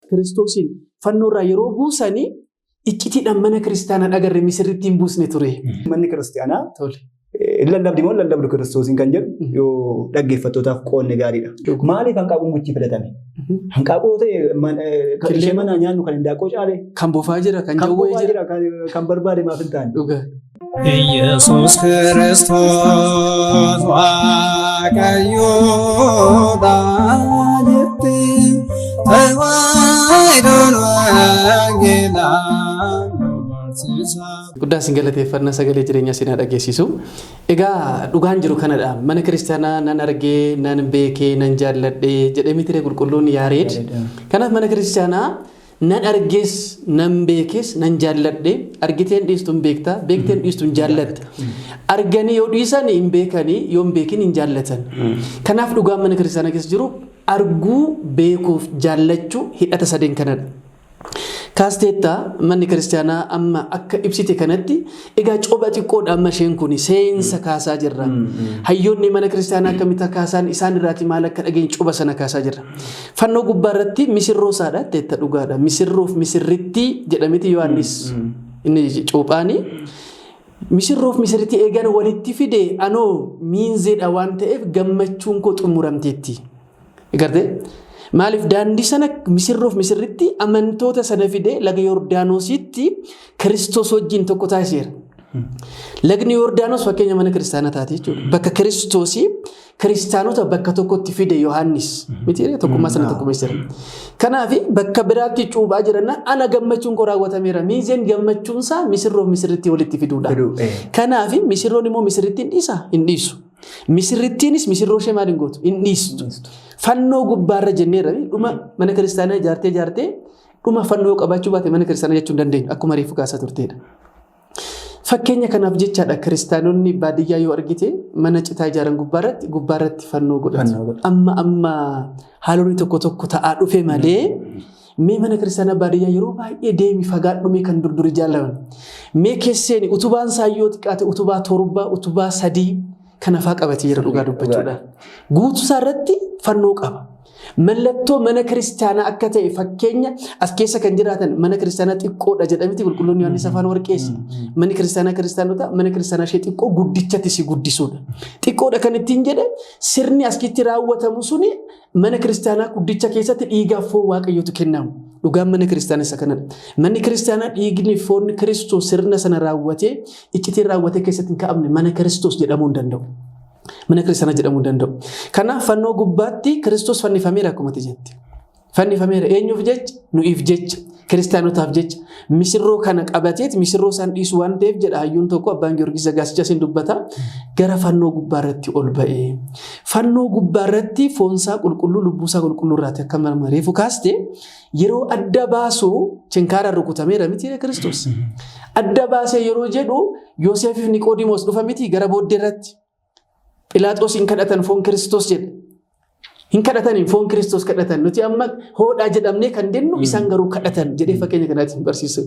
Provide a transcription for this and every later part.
Kiristoosiin fannoorraa yeroo buusanii iccitiidhaan mana kiristaanaa agarre misirritti hin buusne ture. Manni kiristaanaa lallabdi moo lallabdu Kiristoosiin kan jedhu yoo dhaggeeffattootaaf qoonne gaariidha. Maaliif hanqaaquun guchii filatame? Hanqaaquu ta'e ishee mana nyaannu kan hindaaqqoo caale. Kan bofaa jira, kan jawwee jira, kan barbaade maaf hin taane. Yesus Kristos waaqayyoodha jettee tawaayidoon wangeelaa barsiisa. Guddaa isin galateeffannaa sagalee jireenyaa isin dhageessisu. Egaa dhugaan jiru kanadha. Mana kiristaanaa nan argee, nan beekee, nan jaalladhee jedhee miti qulqulluun Yaareed. Kanaaf mana kiristaanaa nan argees, nan beekes, nan jaalladhee, argiteen dhiistuun beektaa, beekteen dhiistuun jaallatta. Arganii yoo dhiisan hin beekanii, yoo hin beekin hin jaallatan. Kanaaf dhugaan mana kiristaanaa keessa jiru arguu, beekuuf, jaallachuu hidhata sadeen kanadha. Kaasteetta manni kiristaanaa amma akka ibsite kanatti egaa copha xiqqoodha amma isheen kun seensa kaasaa jirra. Hayyoonni mana kiristaanaa akkamitti kaasaan isaan irraati maal akka dhageenye copha sana kaasaa jirra. Fannoo gubbaa irratti misirroo saadha teetta dhugaadha. Misirroof misirritti jedhamiti Yohaannis inni cuuphaani. Misirroof misirritti eegan walitti fide anoo miinzeedha waan ta'eef gammachuun koo xumuramteetti. Egartee? Maaliif daandii sana misirroof misirritti amantoota sana fide laga Yordaanositti Kiristoos wajjin tokko taasiseera. Lagni Yordaanos fakkeenya mana kiristaanaa taate jechuudha. Bakka Kiristoosii kiristaanota bakka tokkotti fide Yohaannis. Miti tokkummaa sana tokkummeessera. Kanaaf bakka biraatti cuuphaa jiranna ana gammachuun koo raawwatameera. Miizeen gammachuunsaa misirroof misirritti walitti fiduudha. Kanaaf misirroon immoo misirritti hin dhiisa? Hin dhiisu. Misirrittiinis misirroo ishee maal hin gootu? Hin dhiistu. Fannoo gubbaarra jenneerra dhuma mana kiristaanaa ijaartee dhuma fannoo qabaachuu baate mana kiristaanaa jechuu hin dandeenyu akkuma reefu kaasaa turteedha. Fakkeenya kanaaf jechaadha kiristaanonni baadiyyaa yoo argite mana citaa ijaaran gubbaarratti fannoo godhatu. Amma haalonni tokko ta'aa dhufe malee mee mana kiristaanaa baadiyyaa yeroo baay'ee deemi fagaadhumee kan durduri jaalaman. Mee keesseen utubaan saayyoo xiqqaate utubaa 7 utubaa 3 kanafaa qabatee jira dhugaa dubbachuudha. Guutuu isaarratti fannoo qaba. Mallattoo mana kiristaanaa akka ta'e fakkeenya as keessa kan jiraatan mana kiristaanaa xiqqoodha jedhamiti qulqulluun Yohaannis afaan warqeessi. Manni kiristaanota mana kiristaanaa ishee xiqqoo guddichatti si guddisuudha. Xiqqoodha kan ittiin jedhe sirni asitti raawwatamu suni mana kiristaanaa guddicha keessatti dhiigaaf foon waaqayyootu kennamu. Dhugaan mana kiristaanaa isa kanadha. Manni kiristaanaa dhiigni foon Kiristoos sirna sana raawwatee iccitiin raawwatee keessatti hin kaa'amne mana Kiristoos jedhamuu hin danda'u. Mana kiristaanaa jedhamuu hin danda'u. Kanaaf fannoo gubbaatti Kiristoos fannifameera akkuma jetti. Fannifameera eenyuuf jecha? Nu'iif jecha. Kiristaanotaaf jecha. Misirroo kana qabateet misirroo isaan dhiisu waan ta'eef jedha hayyuun tokko abbaan Giyoorgis Zagaasicha sin dubbata gara fannoo gubbaarratti ol ba'ee. Fannoo gubbaarratti foonsaa qulqulluu lubbuusaa qulqulluu irraati akka marmareefu kaaste yeroo adda baasu chinkaaraan rukutameera miti Kiristoos. Adda baasee yeroo jedhu Yoosefiif Niqoodimoos dhufa miti gara booddee irratti. Phiilaaxoos hin kadhatan foon Kiristoos jedhe. Hin kadhataniin foon Kiristoos kadhatan. Nuti amma hoodhaa jedhamnee kan dennu isaan garuu kadhatan jedhee fakkeenya kanaatiin barsiisu.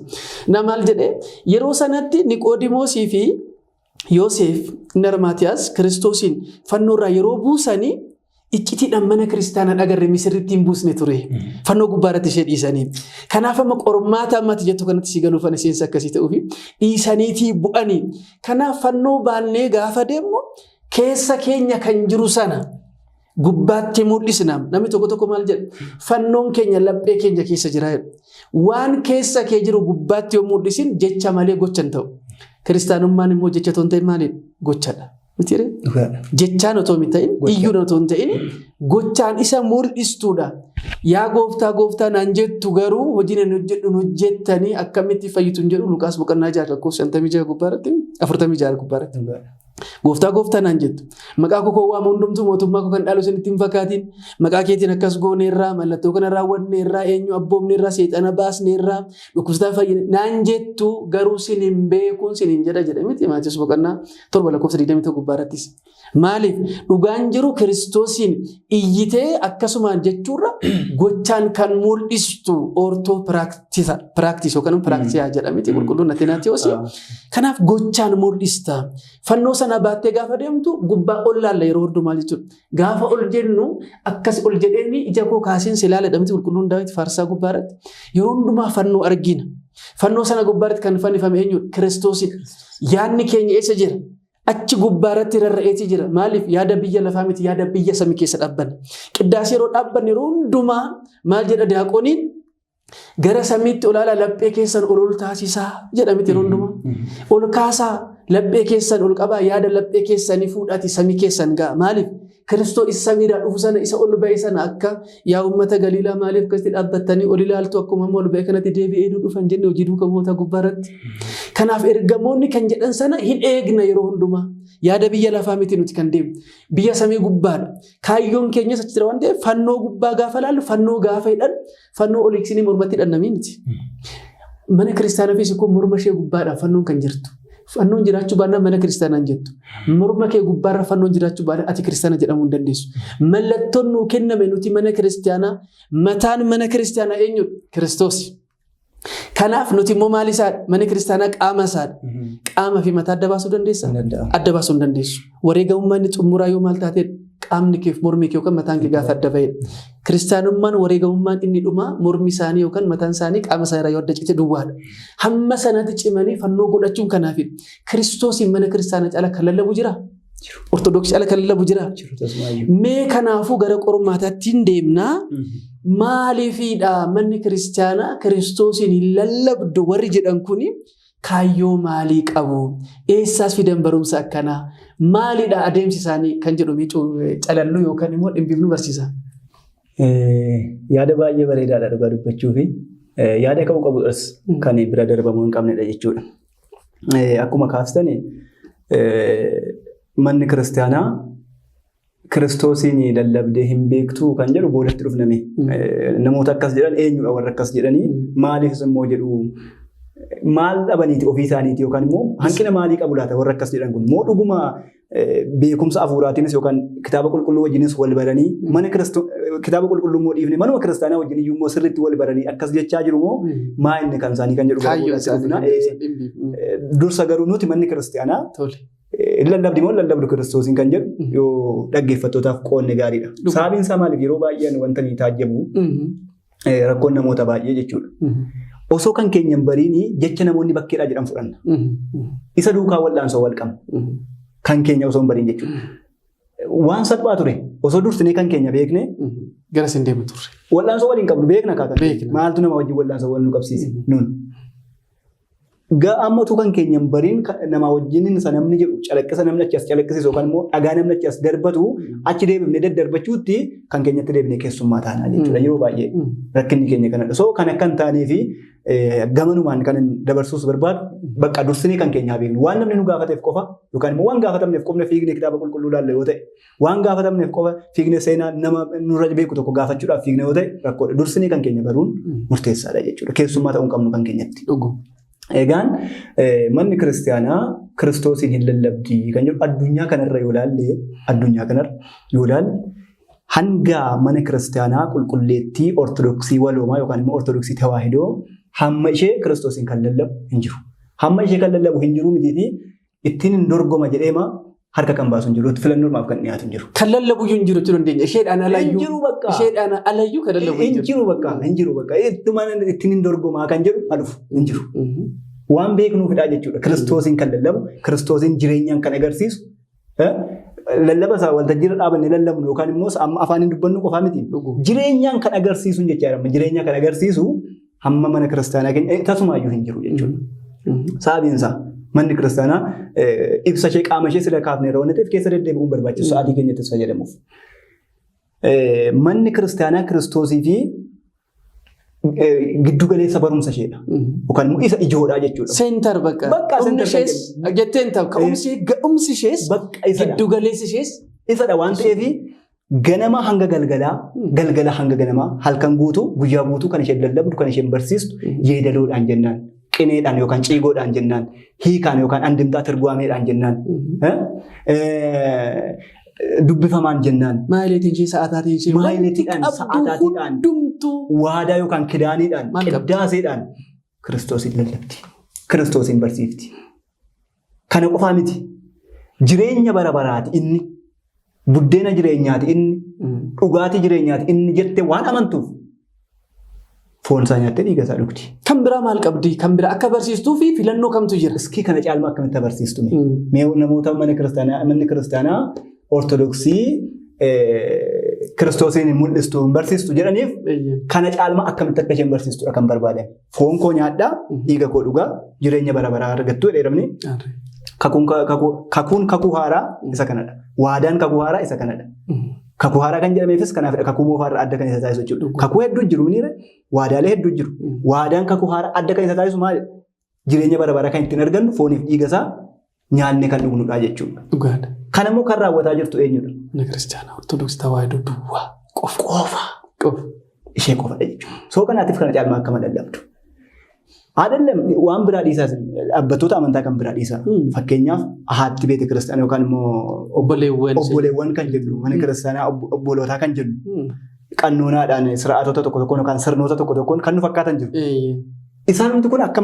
Na maal jedhee yeroo sanatti Niqoodimoosii fi Yoosef inni Armaatiyaas Kiristoosiin fannoorraa yeroo buusanii iccitiidhaan mana kiristaanaa agarre misirritti hin buusne ture. Fannoo gubbaarratti ishee dhiisanii. Kanaaf amma qormaata ammatti jettu kanatti si galuufan seensa akkasii ta'uufi dhiisaniitii bu'anii. Kanaaf fannoo baannee gaafa deemnu keessa keenya kan jiru sana gubbaatti mul'isna. Namni tokko maal jedha? Fannoon keenya laphee keenya keessa jira. Waan keessa kee jiru gubbaatti yoo mul'isin jecha malee gocha hin ta'u. Kiristaanummaan immoo jecha toon ta'e maaliin? Gochadha. Mitiire? Jechaan otoo hin ta'in, iyyuun otoo hin ta'in, gochaan isa mul'istuudha. Yaa gooftaa naan jettu garuu hojiin inni hojjedhu hojjettanii akkamitti fayyitu hin jedhu Luqaas boqonnaa 6 lakkoofsa 56 gubbaarratti 46 gubbaarratti. Gooftaa naan jettu. Maqaa koo waama hundumtuu mootummaa koo kan dhaalu isinitti hin fakkaatin. Maqaa keetiin akkas gooneerraa mallattoo kana raawwanneerraa eenyu abboomneerraa seexana baasneerraa dhukkubsataa fayyine naan jettu garuu sin hin beekuun sin hin jedha miti Maatiyoos boqonnaa 7 lakkoofsa 21 gubbaarrattis. Maaliif dhugaan jiru Kiristoosiin iyyitee akkasumaan jechuurra gochaan kan mul'istu ortoo piraaktis yookaan piraaktiyaa jedhamiti qulqulluun Ateenaatiyoosi. Kanaaf gochaan mul'ista. Fannoo sana baattee gaafa deemtu gubbaa ol laalla yeroo hundumaa jechuudha. Gaafa ol jennu akkas ol jedheenni ija koo kaasiin si ilaala dhabamti qulqulluun Daawit faarsaa gubbaa irratti yeroo hundumaa fannoo argina. Fannoo sana gubbaa irratti kan fannifame eenyudha? Kiristoosidha. Yaadni keenya eessa jira? Achi gubbaa irratti rarra'eetii jira. Maaliif? Yaada biyya lafaa miti, yaada biyya samii keessa dhaabbanna. Qiddaasii yeroo dhaabbanne yeroo hundumaa maal jedha daaqoniin? Gara samiitti olaala laphee keessan ol taasisaa jedhamti yeroo hundumaa. Ol kaasaa laphee keessan ol qabaa yaada laphee keessanii fuudhaati samii keessan ga'a. Maaliif? Kiristoos samiidhaa dhufu sana isa ol ba'e sana akka yaa uummata Galiilaa maaliif akkasitti dhaabbattanii ol ilaaltu akkuma ol ba'e kanatti deebi'ee dhufan jennee hojii duukaa bu'oota gubbaa irratti. Kanaaf ergamoonni kan jedhan sana hin eegna yeroo hundumaa. Yaada biyya lafaa miti nuti kan deemu. Biyya samii gubbaadha. Kaayyoon keenyas achi jira waan ta'eef fannoo gubbaa gaafa laallu fannoo gaafa hidhan fannoo ol iksinii mormatti hidhannamii miti. Mana kiristaanaa fi sikoo morma ishee gubbaadhaan fannoon kan jirtu. Fannoon jiraachuu baannaan mana kiristaanaan jettu. Morma kee gubbaarra fannoon jiraachuu baannaan ati kiristaana jedhamuu hin dandeessu. Mallattoon nuu kenname nuti mana kiristaanaa mataan mana kiristaanaa eenyudha? Kiristoos. Kanaaf nuti immoo maal isaadha? Mana kiristaanaa qaama isaadha. Qaama fi mataa adda baasuu dandeessaa? Adda baasuu hin dandeessu. Wareegamummaan inni xumuraa yoo maal taatedha? Qaamni kee fi mormi kee yookaan mataan kee gaafa adda ba'edha. Kiristaanummaan wareegamummaan inni dhumaa mormi isaanii yookaan mataan isaanii qaama isaanii irraa yoo adda cite duwwaadha. Hamma sanatti cimanii fannoo godhachuun kanaafidha. Kiristoosiin mana kiristaanaa cala kan lallabu jira? Ortodoksii cala kan lallabu jira? Mee kanaafuu gara qormaataatti hin deemnaa? Maaliifidha manni kiristaanaa Kiristoosiin hin lallabdu warri jedhan kuni kaayyoo maalii qabu? Eessaas fidan barumsa akkanaa? Maalidha adeemsi isaanii kan jedhu calalluu yookaan immoo dhimbifnu barsiisa. Yaada baay'ee bareedaadha dhugaa dubbachuu fi yaada ka'uu qabudhas kan bira darbamuu hin qabnedha jechuudha. Akkuma kaastani manni kiristaanaa Kiristoosiin lallabdee hin beektu kan jedhu boodatti dhufname. Namoota akkas jedhan eenyudha warra akkas jedhanii maaliifis immoo jedhu maal dhabaniiti ofii isaaniiti yookaan immoo hanqina maalii qabu laata warra akkas jedhan kun moo dhuguma beekumsa hafuuraatiinis yookaan kitaaba qulqulluu wajjinis wal baranii mana kitaaba qulqulluu moo dhiifne manuma kiristaanaa wajjin iyyuu immoo sirriitti wal baranii akkas jechaa jiru moo maa inni kan isaanii kan jedhu dursa garuu nuti manni kiristaanaa lallabdi moo lallabdu Kiristoosiin kan jedhu yoo dhaggeeffattootaaf qoonne gaariidha. Sababiin isaa maaliif yeroo baay'een wanta ni taajjabu rakkoon namoota baay'ee jechuudha. Osoo kan keenyan bariini jecha namoonni bakkeedhaa jedhan fudhanna. Isa duukaa wal'aansoo wal qabna. Kan keenya osoo hin bariin jechuudha. Waan salphaa ture osoo dursinee kan keenya beekne gara sin deemu turre. Wal'aansoo waliin qabnu beekna kaakatti. Maaltu nama wajjin wal'aansoo wal nu qabsiise nuun. Ammatu kan keenyan bariin nama wajjin namni jedhu calaqqisa namni achi as calaqqisiisu yookaan immoo dhagaa namni achi as darbatu achi deebifnee daddarbachuutti kan keenyatti deebinee keessummaa taanaa jechuudha yeroo baay'ee rakkinni keenya kanadha. So kan akka hin taanee fi gamanumaan kan dabarsuus barbaadu bakka dursinee kan keenyaa beeknu waan namni nu gaafateef qofa yookaan immoo waan gaafatamneef qofne fiignee kitaaba qulqulluu laalla yoo ta'e waan gaafatamneef qofa fiignee seenaa nama nurra beeku tokko gaafachuudhaaf fiignee yoo ta'e rakkoodha. Dursinee kan keenya baruun murteessaadha jechuudha. Keessummaa ta'uu qabnu kan keenyatti. Egaan manni kiristaanaa Kiristoosiin hin lallabdi kan jedhu addunyaa kanarra yoo ilaalle hanga mana kiristaanaa qulqulleettii ortodoksii waloomaa yookaan immoo ortodoksii tawaahidoo hamma ishee Kiristoosiin kan lallabu hin jiru. Hamma ishee kan lallabu hin jiru mitiifi ittiin hin dorgoma jedheema harka kan baasu hin jiru. Filannoodhaaf kan dhiyaatu hin jiru. Kan lallabu hin jiru jechuun dandeenya. Isheedhaan alayyuu. Hin jiru bakka. Isheedhaan alayyuu kan lallabu hin jiru bakka. Hin jiru bakka. Ittiin hin dorgomaa kan jedhu alufu hin jiru. Waan beeknuufidha jechuudha. Kiristoosiin kan lallabu, Kiristoosiin jireenyaan kan agarsiisu. Lallaba isaa waltajjiirra dhaabannee lallabnu yookaan immoo afaan hin dubbannu qofaa miti. Jireenyaan kan agarsiisu jechaadha. Jireenya kan agarsiisu hamma mana kiristaanaa keenya tasumaayyuu hin jiru jechuudha. Sababiin isaa manni kiristaanaa ibsa ishee qaama ishee sila kaafneerra waan ta'eef keessa deddeebi'uun barbaachisu sa'aatii keenyattis fayyadamuuf. Manni kiristaanaa Kiristoosii fi giddu galeessa barumsa isheedha. Yookaan immoo isa ijoodhaa jechuudha. Seentar bakka. Bakka seentar ishees jetteen ta'a ka'umsi ishees giddu galeessi ishees isadha waan ta'eef ganama hanga galgalaa galgala hanga ganamaa halkan guutuu guyyaa guutuu kan isheen lallabdu kan isheen barsiistu yeedaloodhaan jennaan. Qineedhaan yookaan ciigoodhaan jennaan. Hiikaan yookaan andimtaa tirguwaameedhaan jennaan. Dubbifamaan jennaan. Maayileetiin ishee sa'aataatiin ishee maayileetiidhaan sa'aataatiidhaan waadaa yookaan kidaaniidhaan qiddaaseedhaan Kiristoosiin lallabdi. Kiristoosiin barsiifti. Kana qofaa miti. jireenya bara baraati inni, buddeena jireenyaati inni, dhugaatii jireenyaati inni jettee waan amantuuf foon isaa nyaattee dhiiga isaa dhugdi. Kan biraa maal qabdi? Kan biraa akka barsiistuu fi filannoo kamtu jira? Iskii kana caalmaa akkamitti barsiistu? Mee namoota manni kiristaanaa Ortodoksii Kiristoosiin mul'istu barsiistu jedhaniif kana caalmaa akkamitti akka isheen barsiistudha kan barbaadan. Foon koo nyaadhaa, dhiiga koo dhugaa, jireenya bara baraa argattu jedhamni. Kakuun kakuu haaraa isa kanadha. Waadaan kakuu haaraa isa kanadha. Kakuu haaraa kan jedhameefis kanaafidha. Kakuu moofaarraa adda kan isa taasisu jechuudha. Kakuu hedduu jiru miniira. Waadaalee hedduu jiru. Waadaan kakuu haaraa adda kan isa taasisu maalidha? Jireenya bara baraa kan ittiin argannu fooniif dhiiga isaa nyaannee kan dhugnudha jechuudha. Dhugaadha. Kan immoo kan raawwataa jirtu eenyudha? Mana kiristaanaa Ortodoksii Tawaahidoo duwwaa qofa. Ishee qofadha jechuudha. Soo kanaatiif kana caalmaa akkama lallabdu. Adallam waan biraa dhiisaa dhaabbattoota amantaa kan biraa dhiisaa. Fakkeenyaaf haati beete kiristaanaa yookaan immoo obboleewwan kan jennu mana kiristaanaa obbolootaa kan jennu qannoonaadhaan sir'aatota tokko tokkoon yookaan sirnoota tokko tokkoon kan nu fakkaatan jiru. Isaan hundi kun akka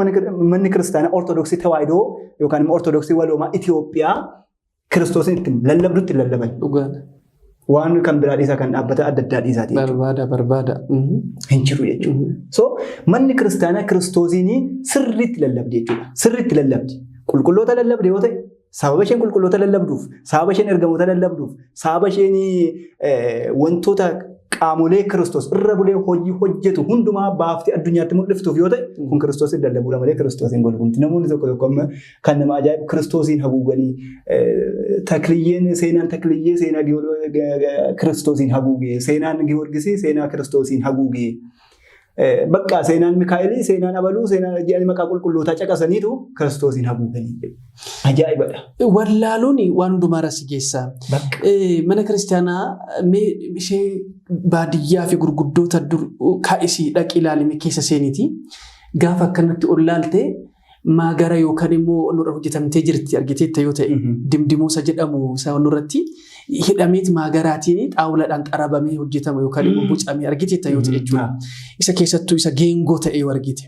manni kiristaanaa Ortodoksii Tawaahidoo yookaan immoo Ortodoksii Waloomaa Itoophiyaa Kiristoosiin ittiin lallabdutti lallaban. Waan kan biraa dhiisaa kan dhaabbata adda addaa dhiisaati. Barbaada. Hin jiru jechuudha. So manni kiristaanaa Kiristoosiin sirriitti lallabdi jechuudha. Sirriitti lallabdi. Qulqulloota lallabdi yoo ta'e sababa isheen qulqulloota lallabduuf, sababa isheen ergamoota lallabduuf, sababa isheen wantoota qaamolee Kiristoos irra bulee hojii hojjetu hundumaa baaftee addunyaatti mul'iftuuf yoo ta'e kun Kiristoosiin lallabuudha malee Kiristoosiin golgumti. Namoonni tokko tokko kan nama ajaa'ibu Kiristoosiin haguuganii seenaan takliyyee seenaa Kiristoosiin haguugee, seenaan Giyoorgisii seenaa Kiristoosiin haguugee. Bakka seenaan Mikaa'elii, seenaan Abaluu, seenaan jedhanii maqaa qulqullootaa caqasaniitu Kiristoosiin haguuganii. Ajaa'ibadha. Wallaaluun waan hundumaa irra si geessaa. Mana kiristaanaa ishee baadiyyaa fi gurguddoota dur kaa'isii dhaqi ilaalime keessa seeniiti. Gaafa akkanatti ol laaltee maagara yookaan immoo nurra hojjetamtee jirti argiteetta yoo ta'e dimdimoosa jedhamu isa nurratti hidhameet maagaraatiin xaawulaadhaan xarabamee hojjetama yookaan immoo bucamee argiteetta yoo ta'e jechuudha. Isa keessattuu isa geengoo ta'e yoo argite.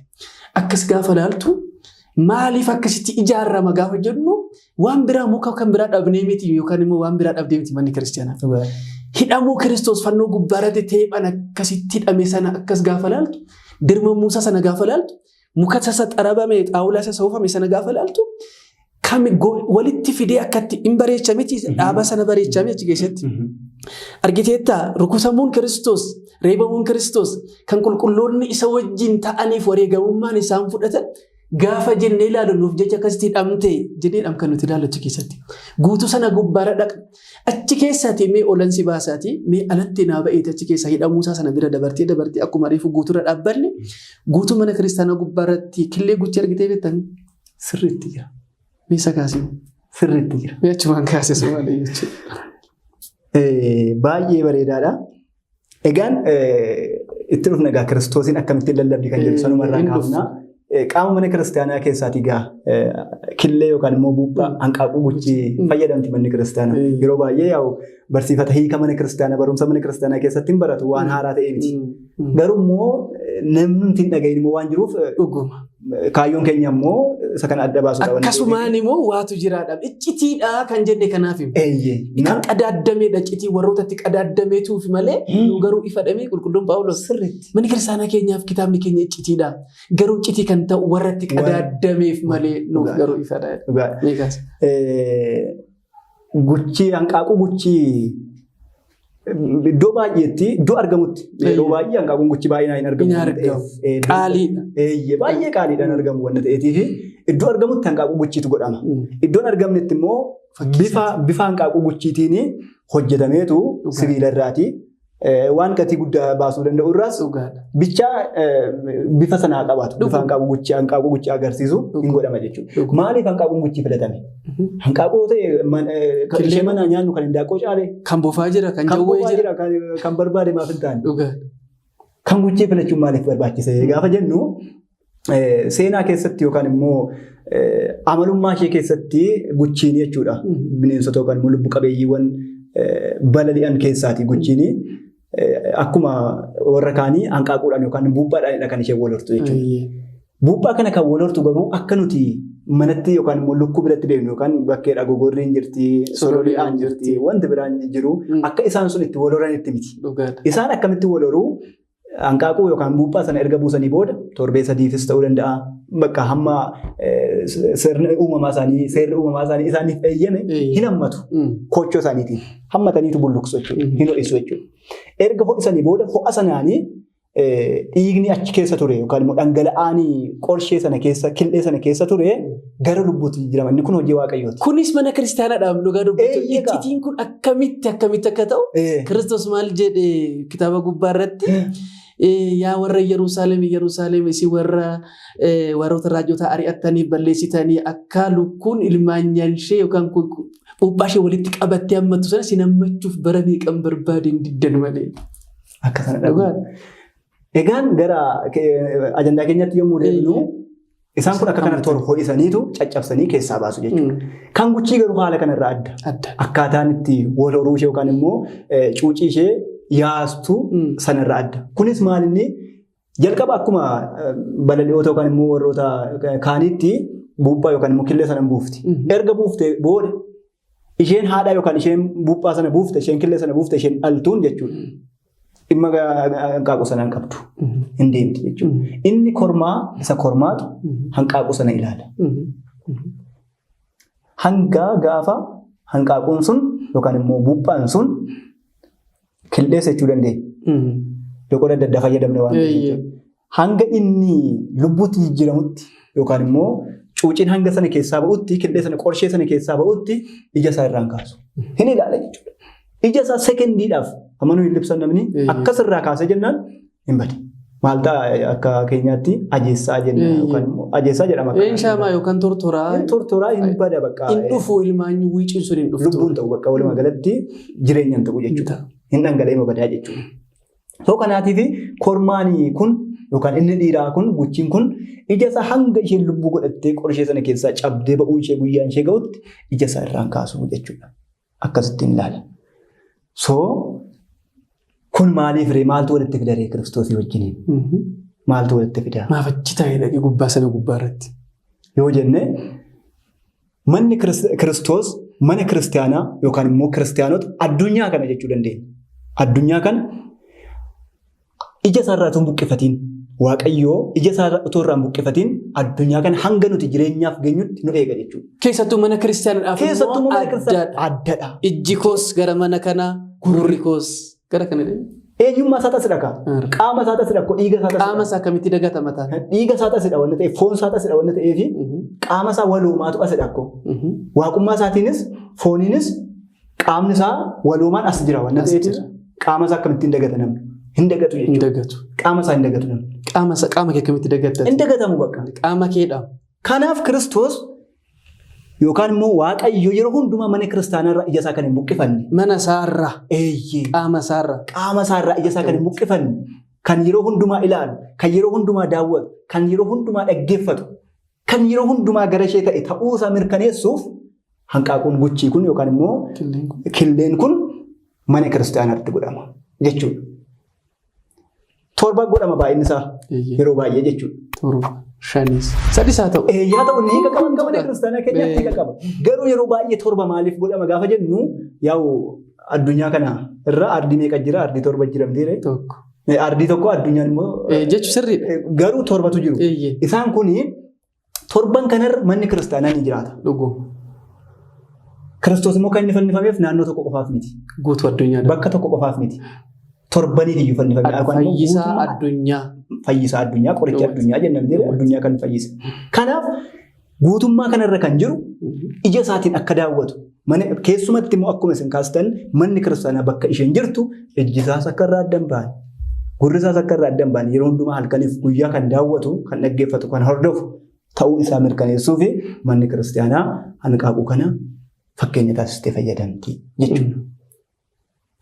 Akkas gaafa laaltu maaliif akkasitti ijaarama gaafa jennu waan biraa muka kan biraa dhabnee miti yookaan immoo waan biraa dhabdee miti manni kiristaanaa. Hidhamuu Kiristoos fannoo gubbaarratti teephan akkasitti hidhame sana akkas gaafa laaltu dirmammuusa sana gaafa laaltu muka sasa xarabame xaawulaa isa soofame sana gaafa laaltu kami walitti fidee akkatti hin bareechamiti dhaaba sana bareechame achi keessatti. Argiteetta rukutamuun Kiristoos, reebamuun Kiristoos kan qulqulloonni isa wajjin ta'aniif wareegamummaan isaan fudhatan gaafa jennee ilaaluuf jecha akkasitti hidhamte jennee kan nuti ilaallu achi keessatti. Guutuu sana gubbaara dhaqa. Achi keessatti mee olansi baasaati mee alatti naa ba'eeti achi keessa hidhamuusaa sana bira dabartee akkuma reefu guutuurra dhaabbanne guutuu mana kiristaanaa gubbaarratti killee guchii argitee beektan sirriitti jira. Meeshaa kaasee sirriitti jira. Mee achumaan kaasee somalee jechuudha. Baay'ee bareedaadha. Egaan itti dhufna egaa Kiristoosiin akkamittiin lallabdi kan jedhu sanumarraa kaafnaa. Qaama mana kiristaanaa keessaatii gaa killee yookaan immoo buuphaa hanqaaquu guchii fayyadamti manni kiristaanaa. Yeroo baay'ee yaa'u barsiifata hiika mana kiristaanaa barumsa mana kiristaanaa keessatti hin baratu waan haaraa ta'ee miti. Garuu immoo namni hin dhagahin immoo waan jiruuf dhuguma. Kaayyoon keenya immoo isa kana adda baasuu qaban. Akkasumaan immoo waatu jiraadha. Iccitiidha kan jenne kanaaf. Kan qadaaddameedha iccitii warrootatti qadaaddameetuuf malee garuu ifadhamee qulqulluun Phaawulos sirriitti. Manni kiristaanaa keenyaaf kitaabni keenya iccitiidha. Garuu iccitii kan ta'u warratti qadaaddameef malee nuuf garuu ifadha. Guchii hanqaaquu guchii iddoo baay'eetti iddoo argamutti yeroo baay'ee hanqaaquun guchii baay'inaan hin argamu. Qaaliidha. Baay'ee qaaliidhaan argamu wanta ta'eetiif iddoo argamutti hanqaaquu guchiitu godhama. Iddoon argamnetti immoo bifa hanqaaquu guchiitiin hojjetameetu sibiila irraati. Waan gatii guddaa baasuu danda'u irraas bifa sanaa qabaatu. Bifa hanqaaquu guchii agarsiisu hin godhama jechuudha. Maaliif hanqaaquun guchii filatame? Hanqaaquu ta'e ishee mana nyaannu kan hindaaqqoo caale. Kan bofaa jira, kan jawwee jira. Kan barbaade maaf hin taane? Kan guchii filachuun maaliif barbaachise? Gaafa jennu seenaa keessatti yookaan immoo amalummaa ishee keessatti guchiin jechuudha. Bineensota yookaan immoo lubbu qabeeyyiiwwan balali'an keessaati guchiin. Akkuma warra kaanii hanqaaquudhaan yookaan buuphaadhaanidha kan ishee wal hortu jechuudha. Buuphaa kana kan wal hortu garuu akka nuti manatti yookaan immoo lukkuu biratti beeknu yookaan bakkeedha gogorriin jirti, sololi'aan jirti, wanti biraan jiru akka isaan sun itti wal horanitti miti. Isaan akkamitti wal horuu hanqaaquu yookaan buuphaa sana erga buusanii booda torbee sadiifis ta'uu danda'a. Bakka hamma seerri uumamaa isaanii isaaniif eeyyame hin hammatu kochoo isaaniitiin hammataniitu bulluqsu jechuudha. Hin ho'isu jechuudha. Erga ho'isanii booda ho'a sanaanii dhiigni achi keessa ture yookaan immoo dhangala'aanii qorshee sana keessa killee sana keessa ture gara lubbuutti jijjiirama. Inni kun hojii waaqayyooti. Kunis mana kiristaanaadhaaf dhugaa dubbatu. Iccitiin kun akkamitti akka ta'u Kiristoos maal jedhe kitaaba gubbaa irratti yaa warra Yerusaalem isin warroota raajota ari'attanii balleessitanii akka lukkuun ilmaan nyaanshee yookaan buuphaa ishee walitti qabattee hammattu sana sin hammachuuf bara meeqan barbaadeen diddan malee. Akka sana dhagaa. Egaan gara ajandaa keenyatti yommuu deemnu isaan kun akka kanatti ho'isaniitu caccabsanii keessaa baasu jechuudha. Kan guchii garuu haala kanarraa adda. Akkaataan itti wal horuu ishee yookaan immoo cuucii ishee yaastu sanarraa adda. Kunis maalinni jalqaba akkuma balali'oota yookaan immoo warroota kaaniitti buuphaa yookaan immoo killee sana buufti. Erga buuftee booda isheen haadha yookaan isheen buuphaa sana buufte isheen killee sana buufte isheen dhaltuun jechuudha. Dhimma hanqaaquu sanaan qabdu hin deemti jechuudha. Inni kormaa isa kormaatu hanqaaquu sana ilaala. Hanga gaafa hanqaaquun sun yookaan immoo buuphaan sun killeessa jechuu dandeenya. Loqoda adda addaa fayyadamne waan ta'eef. Hanga inni lubbuutti jijjiiramutti yookaan immoo cuuciin hanga sana keessaa ba'utti killee sana qorshee sana keessaa ba'utti ija isaa irraan kaasu. Hin ilaala jechuudha. Ija isaa sekendiidhaaf amanuu hin libsan namni akkasirraa kaasee jennaan hin bade. Maal ta'a akka keenyaatti ajeessaa jenna yookaan ajeessaa jedhama. Shaamaa yookaan tortoraa. Tortoraa hin bada bakka. Hin dhufu ilmaan wiiciin sun hin dhuftu. Lubbuun ta'u bakka walumaa galatti jireenyaan ta'u jechuudha. Hin dhangala'ee badaa jechuudha. Soo kanaatiif kormaanii kun yookaan inni dhiiraa kun guchiin kun ija isaa hanga isheen lubbuu godhattee qorshee sana keessaa cabdee ba'uu ishee guyyaan ishee ga'utti ija isaa irraan kaasu jechuudha. Akkasittiin ilaala. Soo kun maaliif ree maaltu walitti fidaree Kiristoosii wajjiniin? Maaltu walitti fidaa? Maaf achi taa'ee dhaqee gubbaa sana gubbaa irratti? Yoo jenne manni Kiristoos mana kiristaanaa yookaan immoo kiristaanota addunyaa kana jechuu dandeenya. Addunyaa kana ija isaarraa utuu hin buqqifatiin Waaqayyoo ija isaarraa utuu irraa hin buqqifatiin addunyaa kana hanga nuti jireenyaaf geenyutti nu eega jechuudha. Keessattuu mana kiristaanaadhaaf addadha. Ijji koos gara mana kanaa, gurri koos gara kana deema. Eenyummaa isaa tasidha kaa. Qaama isaa tasidha koo dhiiga isaa tasidha. Qaama isaa akkamitti dagatama ta'a? Dhiiga isaa tasidha wanna ta'eef foon isaa tasidha wanna ta'eefi qaama isaa waloomaatu asidha koo. Waaqummaa isaatiinis fooniinis qaamni isaa waloomaan as jira wanna ta'eef qaama isaa akkamittiin dagata namni. Hin dagatu jechuudha. Qaama isaa hin dagatu namni. Qaama kee akkamitti dagatta? Hin dagatamu bakka. Qaama keedha. Kanaaf Kiristoos yookaan immoo Waaqayyo yeroo hundumaa mana kiristaanarraa ija isaa kan hin buqqifanne. Mana isaarraa. Qaama isaarraa. Qaama isaarraa ija isaa kan hin buqqifanne. Kan yeroo hundumaa ilaalu, kan yeroo hundumaa daawwatu, kan yeroo hundumaa dhaggeeffatu, kan yeroo hundumaa gara ishee ta'e ta'uu isaa mirkaneessuuf hanqaaquun guchii kun yookaan immoo killeen kun mana kiristaanaatti godhama jechuudha. Torba godhama baay'inni isaa yeroo baay'ee jechuudha. Torba. Shanis. Sadis haa ta'u. Yaa ta'u ni hiika qaban mana kiristaanaa keenyatti hiika qaba. Garuu yeroo baay'ee torba maaliif godhama gaafa jennu yaa'u addunyaa kana irra ardii meeqa jira? Ardii torba jiramtee tokko. Ardii tokko addunyaan immoo. Jechuun sirriidha. Garuu torbatu jiru. Isaan kuni torban kanarra manni kiristaanaa ni jiraata. Dhuguu. Kiristoos immoo kan inni fannifameef naannoo tokko qofaaf miti. Guutuu addunyaa. Bakka tokko qofaaf miti. Torbaniif iyyuu fannifame. Fayyisaa addunyaa. Fayyisaa addunyaa, qoricha addunyaa jennaan addunyaa kan fayyisa. Kanaaf guutummaa kanarra kan jiru ija isaatiin akka daawwatu. Keessumatti immoo akkuma isin kaastan manni kiristaanaa bakka isheen jirtu ijji isaas akka irraa addan ba'an. Gurri isaas akka irraa addan ba'an yeroo hundumaa halkaniif guyyaa kan daawwatu, kan dhaggeeffatu, kan hordofu ta'uu isaa mirkaneessuuf manni kiristaanaa hanqaaquu kana fakkeenya taasistee fayyadamti jechuudha.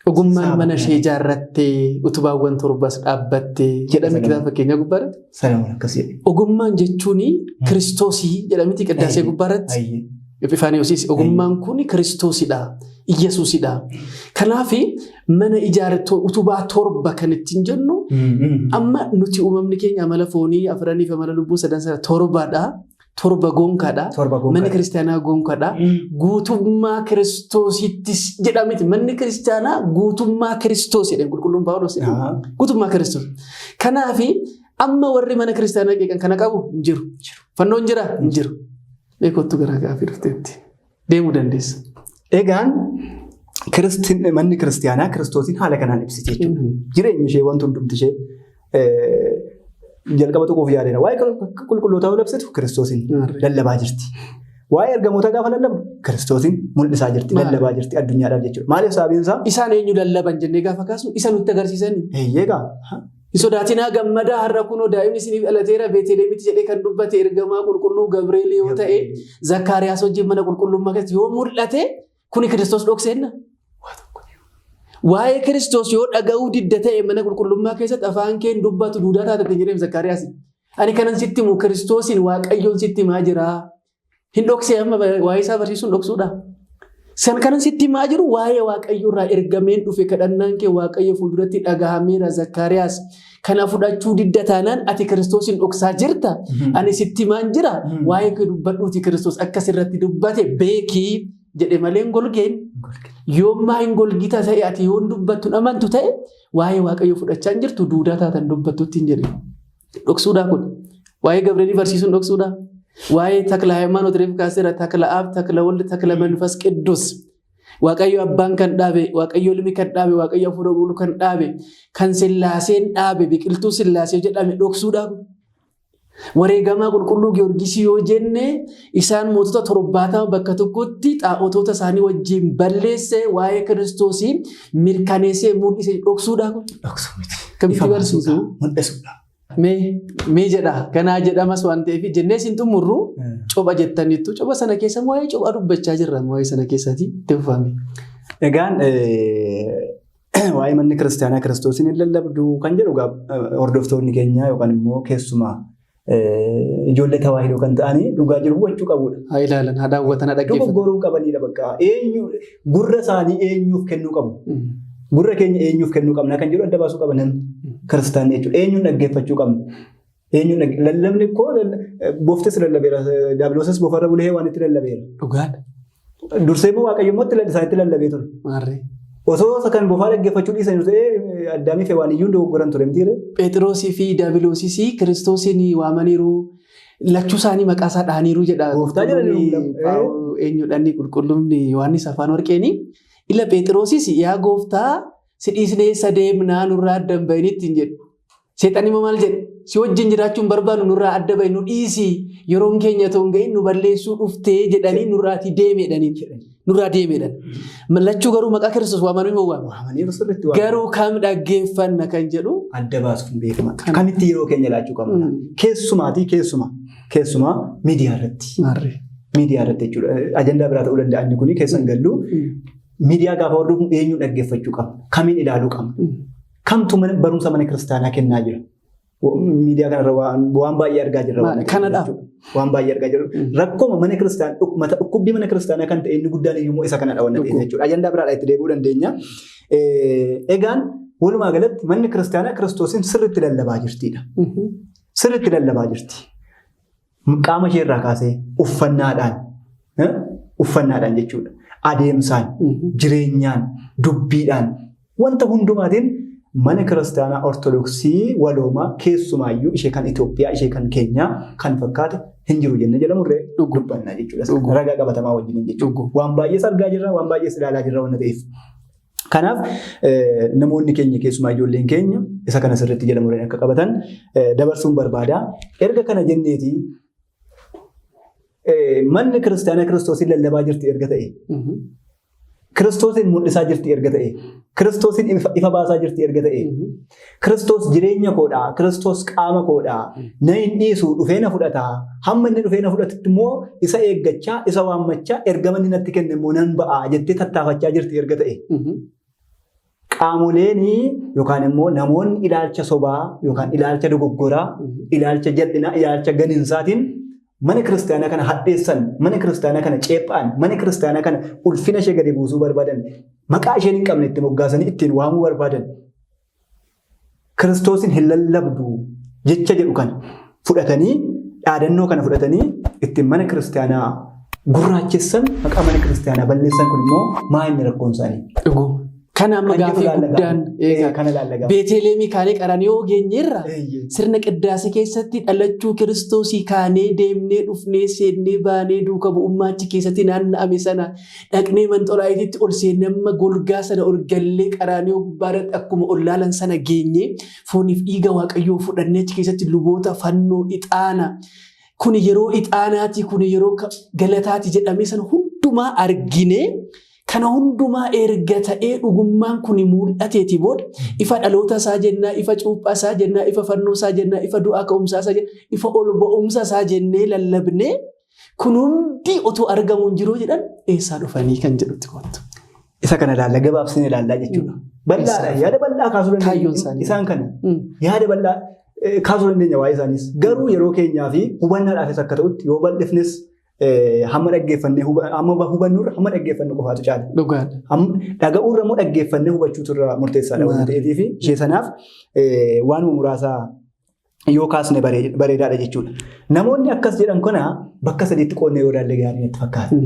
Ogummaan mana ishee ijaarrattee utubaawwan torbas dhaabbattee jedhame kitaaba fakkeenyaa gubbaarratti. Salamuun akkasii. Ogummaan jechuun Kiristoosii jedhamiti qiddaasee gubbaarratti Epifaaniyosis ogummaan kun Kiristoosidha. Iyyesuusidha. Kanaaf mana ijaarratoo utubaa torba kan ittiin jennu amma nuti uumamni keenya amala foonii afraniif amala lubbuu sadan sana torbaadha. Torba gonkaadha. Manni kiristaanaa gonkaadha. Guutummaa Kiristoosittis jedhamiti. Manni kiristaanaa guutummaa Kiristoos jedhama. Qulqulluun Phaawulos guutummaa Kiristoos. Kanaaf amma warri mana kiristaanaa qeeqan kana qabu hin jiru. Fannoon jira hin jiru. Beekottu garaa gaafii dhufteetti deemuu dandeessa. Egaan manni kiristaanaa Kiristoosiin haala kanaan ibsiti jechuudha. Jireenyi ishee wanti hundumti ishee jalqaba tokkoof yaadedha. Waa'ee qulqullootaa yoo labsitu Kiristoosiin lallabaa jirti. Waa'ee ergamoota gaafa lallabdu Kiristoosiin mul'isaa jirti, lallabaa jirti addunyaadhaaf jechuudha. Maaliif sababiin isaa? Isaan eenyu lallaban jennee gaafa kaasnu isa nutti agarsiisanii. Eeyyeegaa. Sodaatinaa gammadaa har'a kunoo daa'imni isiniif dhalateera Beetelemitti jedhee kan dubbate ergamaa qulqulluu Gabrieel yoo ta'e Zakkaariyaas wajjin mana qulqullummaa keessatti yoo mul'ate kuni Kiristoos dhokseenna. Waa'ee Kiristoos yoo dhaga'uu didda ta'e mana qulqullummaa keessatti afaan keen dubbatu duudaa taatee jedhee Zakkaariyaas. Ani kanan sitti himu Kiristoosiin Waaqayyoon sitti himaa jira. Hin dhoksee amma waa'ee isaa barsiisuun dhoksuudha. San kanan sitti himaa jiru waa'ee Waaqayyoo irraa ergameen dhufe kadhannaan kee Waaqayyo fuulduratti dhagahameera Zakkaariyaas. Kana fudhachuu didda taanaan ati Kiristoosiin dhoksaa jirta. Ani sitti himaan jira. Waa'ee kee dubbadhuuti Kiristoos akkas irratti dubbate beekii jedhe malee hin golgeen. Yoommaa hin golgita ta'e ati yoo dubbattu amantu ta'e waa'ee Waaqayyoo fudhachaa hin jirtu duudaa taatan dubbattutti hin jedhe. Dhoksuudhaa kun waa'ee Gabrielii barsiisuun dhoksuudhaa. Waa'ee takla Hayimaanoot reef kaaseera takla Aab takla Waldi takla Manfas Qidduus. Waaqayyo abbaan kan dhaabe, Waaqayyo ilmi kan dhaabe, Waaqayyo hafuura qulqulluu kan dhaabe, kan Sillaaseen dhaabe, biqiltuu Sillaasee jedhame dhoksuudhaaf. Wareegamaa qulqulluu Giyoorgisii yoo jenne isaan mootota 70 bakka tokkotti xaa'otoota isaanii wajjin balleesse waa'ee Kiristoosii mirkaneessee mul'ise dhoksuudhaaf. Kamitti barsiisu? Mee jedha kanaa jedhamas waan ta'eef jennee siin xumurru copha jettaniittu copha sana keessa waa'ee cophaa dubbachaa jirra waa'ee sana keessatti teeffame. Egaan waa'ee manni kiristaanaa Kiristoosiin hin lallabdu kan jedhu hordoftoonni keenya yookaan immoo keessumaa ijoollee tawaahidoo kan ta'anii dhugaa jiru hubachuu qabudha. Haa ilaalan, haa daawwatan, haa dhaggeeffatan. Dogoggoruu qabanidha bakka. Gurra isaanii eenyuuf kennuu qabu? Gurra keenya eenyuuf kennuu qabna kan jedhu adda baasuu qaban kiristaanni jechuudha. Eenyuun dhaggeeffachuu qabna. Lallabni koo booftis lallabeera. Daabiloosas boofarra bulee waan itti lallabeera. Dhugaadha. Dursee immoo Waaqayyoo isaanitti lallabee ture. Maarree. Osoo kan boofaa dhaggeeffachuu dhiisan ta'ee Addaamiif waan iyyuu dogoggoran ture mitiire. Phexrosii fi Daabiloosis Kiristoosiin waamaniiru. Lachuu isaanii maqaa isaa dhaaniiru jedha. Gooftaa jedhanii eenyudhaan qulqulluun Yohaannis afaan warqeenii. Ila Phexrosis yaa gooftaa si dhiisnee isa deemnaa nurraa adda hin bahinitti hin jedhu. Seexanni maal jedhe? Si wajjin jiraachuun barbaadu nurraa adda bahi nu dhiisi yeroon keenya ta'uun ga'in nu balleessuu dhuftee jedhanii nurraati deemedhanii jedhani. Nurraa deemedhan. Lachuu garuu maqaa Kiristoos waamanii moo waamu? Garuu kam dhaggeeffanna kan jedhu adda baasuun beekama. Kamitti yeroo keenya laachuu qabna? Keessumaa miidiyaa irratti. Miidiyaa irratti jechuudha. Ajandaa biraa ta'uu danda'a inni kun keessan gallu. Miidiyaa gaafa hordofu eenyuun dhaggeeffachuu qabna? Kamiin ilaaluu qabna? Kamtu barumsa mana kiristaanaa kennaa jira? Miidiyaa kanarra waan baay'ee argaa jirra. Kanadha. Waan baay'ee argaa jirra. Rakkooma mana kiristaanaa dhukkubbii mana kiristaanaa kan ta'e inni guddaan iyyuu isa kanadha waan ta'eef jechuudha. Ajandaa biraadhaa itti deebi'uu dandeenya. Egaan walumaa galatti manni kiristaanaa Kiristoosiin sirriitti lallabaa jirtidha. Sirriitti lallabaa jirti. Qaama ishee irraa kaasee uffannaadhaan jechuudha. Adeemsaan, jireenyaan, dubbiidhaan wanta hundumaatiin mana kiristaanaa Ortodoksii waloomaa keessumaayyuu ishee kan Itoophiyaa, ishee kan Keenyaa kan fakkaate hin jiru jennee jedhamurree dubbannaa jechuudha. Ragaa qabatamaa wajjin jechuudha. Waan baay'ees argaa jirra, waan baay'ees ilaalaa jirra waan ta'eef. Kanaaf namoonni keenya keessumaa ijoolleen keenya isa kana sirriitti jedhamuree akka qabatan dabarsuun barbaada. Erga kana jenneeti manni kiristaanaa Kiristoosiin lallabaa jirti erga ta'e. Kiristoosiin mul'isaa jirti erga ta'e. Kiristoosiin ifa baasaa jirti erga ta'e. Kiristoos jireenya koodhaa. Kiristoos qaama koodhaa. Na hin dhiisu dhufee na fudhataa. Hamma inni dhufee na fudhatutti immoo isa eeggachaa, isa waammachaa ergama inni natti kenne immoo nan ba'aa jettee tattaafachaa jirti erga ta'e. Qaamoleen yookaan immoo namoonni ilaalcha sobaa yookaan ilaalcha dogoggoraa, ilaalcha jal'inaa, ilaalcha ganiinsaatiin mana kiristaanaa kana hadheessan, mana kiristaanaa kana ceephaan, mana kiristaanaa kana ulfina ishee gadi buusuu barbaadan, maqaa isheen hin qabne itti moggaasanii ittiin waamuu barbaadan. Kiristoosin hin lallabdu jecha jedhu kana fudhatanii, dhaadannoo kana fudhatanii ittiin mana kiristaanaa gurraachessan, maqaa mana kiristaanaa balleessan kun immoo maa inni rakkoon isaanii? Kana amma gaafii guddaan Beeteleemii kaanee Qaraaniyoo geenyeerra sirna qiddaasii keessatti dhalachuu Kiristoosii kaanee deemnee dhufnee seennee baanee duuka bu'ummaa achi keessatti naanna'ame sana dhaqnee manxolaayiititti ol seennee amma golgaa sana ol gallee Qaraaniyoo gubbaarratti akkuma ol laalan sana geenyee fooniif dhiiga Waaqayyoo fudhannee achi keessatti luboota fannoo ixaana kun yeroo ixaanaati kun yeroo galataati jedhamee sana hundumaa arginee. Kana hundumaa erga ta'ee dhugummaan kun mul'ateeti booda ifa dhaloota isaa jennaa, ifa cuuphaa isaa jennaa, ifa fannoo isaa jennaa, ifa du'aa ka'umsaa isaa jennaa, ifa ol ba'umsa isaa jennee lallabnee kun hundi otoo argamu hin jiru jedhan eessaa dhufanii kan jedhutti kottu. Isa kana ilaalla gabaabsine ilaallaa jechuudha. Bal'aadha yaada bal'aa kaasuu dandeenya. Isaan kana yaada bal'aa kaasuu dandeenya waa'ee isaaniis. Garuu yeroo keenyaa fi hubannaadhaafis akka ta'utti yoo bal'ifnes hamma dhaggeeffannee hamma hubannurra hamma dhaggeeffannee qofaatu caala. Dhaga'uurra immoo dhaggeeffannee hubachuutu irraa murteessaadha waan ta'eef ishee sanaaf waanuma muraasaa yoo kaasne bareedaadha jechuudha. Namoonni akkas jedhan kana bakka sadiitti qoonnee yoo ilaalle gaarii natti fakkaata.